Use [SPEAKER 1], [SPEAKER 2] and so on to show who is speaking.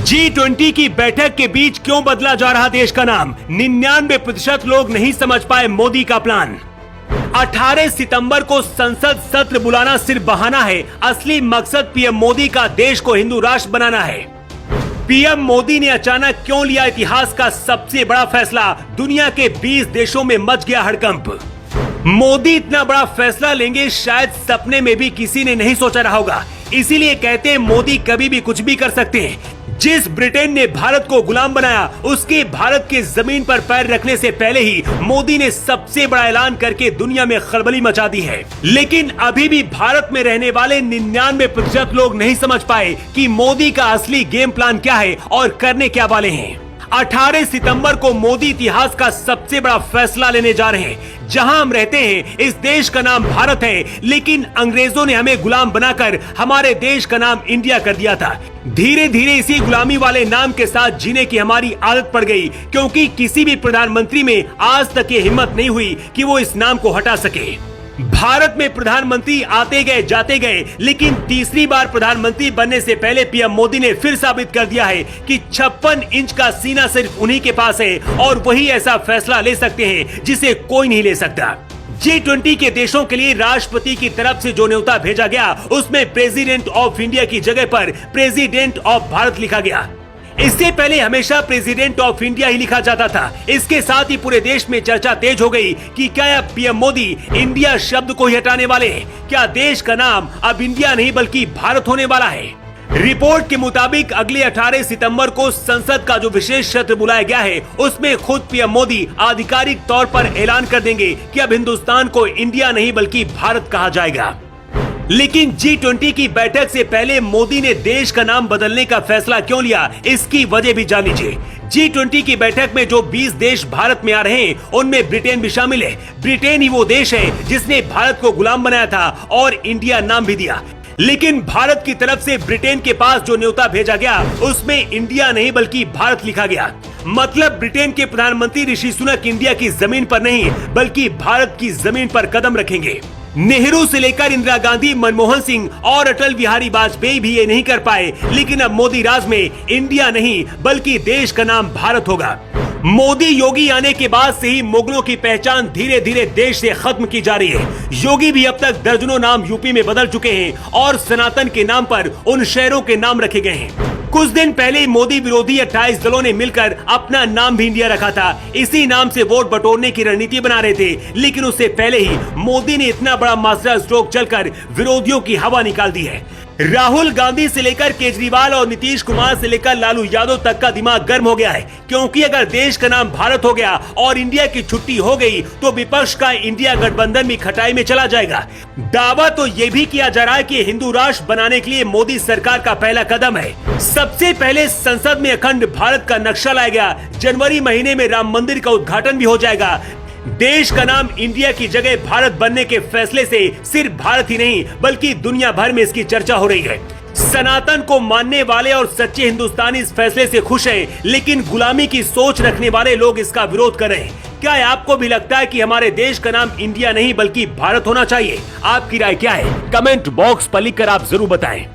[SPEAKER 1] G20 की बैठक के बीच क्यों बदला जा रहा देश का नाम? 99% लोग नहीं समझ पाए मोदी का प्लान। 18 सितंबर को संसद सत्र बुलाना सिर्फ बहाना है, असली मकसद पीएम मोदी का देश को हिंदू राष्ट्र बनाना है। पीएम मोदी ने अचानक क्यों लिया इतिहास का सबसे बड़ा फैसला? दुनिया के 20 देशों में मच गया हड़कंप। मोदी इतना बड़ा फैसला लेंगे शायद सपने में भी किसी ने नहीं सोचा रहा होगा। इसीलिए कहते हैं मोदी कभी भी कुछ भी कर सकते हैं। जिस ब्रिटेन ने भारत को गुलाम बनाया, उसके भारत के जमीन पर पैर रखने से पहले ही मोदी ने सबसे बड़ा ऐलान करके दुनिया में खलबली मचा दी है। लेकिन अभी भी भारत में रहने वाले 99% लोग नहीं समझ पाए कि मोदी का असली गेम प्लान क्या है और करने क्या वाले हैं। 18 सितंबर को मोदी इतिहास का सबसे बड़ा फैसला लेने जा रहे हैं। जहां हम रहते हैं इस देश का नाम भारत है, लेकिन अंग्रेजों ने हमें गुलाम बनाकर हमारे देश का नाम इंडिया कर दिया था। धीरे धीरे इसी गुलामी वाले नाम के साथ जीने की हमारी आदत पड़ गई, क्योंकि किसी भी प्रधानमंत्री में आज तक ये हिम्मत नहीं हुई कि वो इस नाम को हटा सके। भारत में प्रधानमंत्री आते गए जाते गए, लेकिन तीसरी बार प्रधानमंत्री बनने से पहले पीएम मोदी ने फिर साबित कर दिया है कि 56 इंच का सीना सिर्फ उन्हीं के पास है और वही ऐसा फैसला ले सकते हैं जिसे कोई नहीं ले सकता। G20 के देशों के लिए राष्ट्रपति की तरफ से जो न्योता भेजा गया, उसमें प्रेसिडेंट ऑफ इंडिया की जगह पर प्रेसिडेंट ऑफ भारत लिखा गया। इससे पहले हमेशा प्रेसिडेंट ऑफ इंडिया ही लिखा जाता था। इसके साथ ही पूरे देश में चर्चा तेज हो गई कि क्या अब पीएम मोदी इंडिया शब्द को ही हटाने वाले हैं? क्या देश का नाम अब इंडिया नहीं बल्कि भारत होने वाला है? रिपोर्ट के मुताबिक अगले 18 सितंबर को संसद का जो विशेष सत्र बुलाया गया है, उसमें खुद पीएम मोदी आधिकारिक तौर पर ऐलान कर देंगे कि अब हिंदुस्तान को इंडिया नहीं बल्कि भारत कहा जाएगा। लेकिन G20 की बैठक से पहले मोदी ने देश का नाम बदलने का फैसला क्यों लिया, इसकी वजह भी जान लीजिए। G20 की बैठक में जो 20 देश भारत में आ रहे हैं, उनमें ब्रिटेन भी शामिल है। ब्रिटेन ही वो देश है जिसने भारत को गुलाम बनाया था और इंडिया नाम भी दिया। लेकिन भारत की तरफ से ब्रिटेन के पास जो न्योता भेजा गया, उसमें इंडिया नहीं बल्कि भारत लिखा गया। मतलब ब्रिटेन के प्रधानमंत्री ऋषि सुनक इंडिया की जमीन पर नहीं बल्कि भारत की जमीन पर कदम रखेंगे। नेहरू से लेकर इंदिरा गांधी, मनमोहन सिंह और अटल बिहारी वाजपेयी भी ये नहीं कर पाए, लेकिन अब मोदी राज में इंडिया नहीं बल्कि देश का नाम भारत होगा। मोदी योगी आने के बाद से ही मुगलों की पहचान धीरे धीरे देश से खत्म की जा रही है। योगी भी अब तक दर्जनों नाम यूपी में बदल चुके हैं और सनातन के नाम पर उन शहरों के नाम रखे गए हैं। कुछ दिन पहले मोदी विरोधी 28 दलों ने मिलकर अपना नाम भी इंडिया रखा था। इसी नाम से वोट बटोरने की रणनीति बना रहे थे, लेकिन उससे पहले ही मोदी ने इतना बड़ा मास्टर स्ट्रोक चलकर विरोधियों की हवा निकाल दी है। राहुल गांधी से लेकर केजरीवाल और नीतीश कुमार से लेकर लालू यादव तक का दिमाग गर्म हो गया है, क्योंकि अगर देश का नाम भारत हो गया और इंडिया की छुट्टी हो गई तो विपक्ष का इंडिया गठबंधन भी खटाई में चला जाएगा। दावा तो ये भी किया जा रहा है कि हिंदू राष्ट्र बनाने के लिए मोदी सरकार का पहला कदम है। सबसे पहले संसद में अखंड भारत का नक्शा लाया गया। जनवरी महीने में राम मंदिर का उद्घाटन भी हो जाएगा। देश का नाम इंडिया की जगह भारत बनने के फैसले से सिर्फ भारत ही नहीं बल्कि दुनिया भर में इसकी चर्चा हो रही है। सनातन को मानने वाले और सच्चे हिंदुस्तानी इस फैसले से खुश हैं, लेकिन गुलामी की सोच रखने वाले लोग इसका विरोध कर रहे हैं। क्या आपको भी लगता है कि हमारे देश का नाम इंडिया नहीं बल्कि भारत होना चाहिए? आपकी राय क्या है? कमेंट बॉक्स पर लिखकर आप जरूर बताएं।